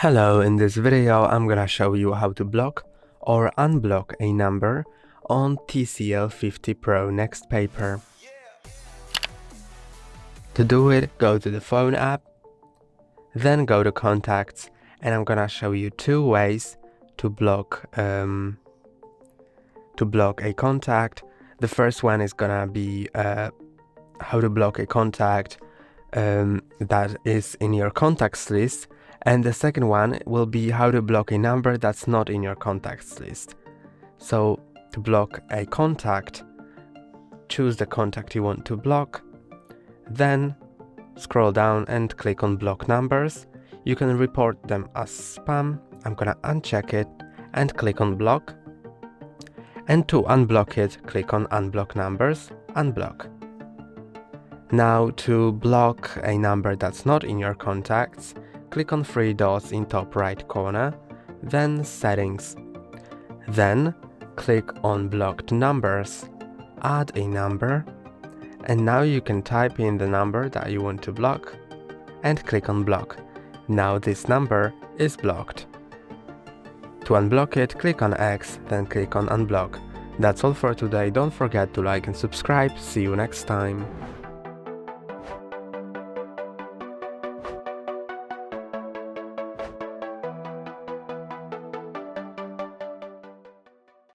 Hello, in this video I'm gonna show you how to block or unblock a number on TCL 50 Pro NxtPaper. To do it, go to the phone app, then go to contacts, and I'm gonna show you two ways to block a contact. The first one is gonna be how to block a contact that is in your contacts list, and the second one will be how to block a number that's not in your contacts list. So to block a contact, choose the contact you want to block, then scroll down and click on block numbers. You can report them as spam. I'm gonna uncheck it and click on block, and to unblock it, click on unblock numbers, unblock. Now to block a number that's not in your contacts, click on three dots in top right corner, then settings. Then click on blocked numbers, add a number, and now you can type in the number that you want to block and click on block. Now this number is blocked. To unblock it, click on X, then click on unblock. That's all for today. Don't forget to like and subscribe. See you next time.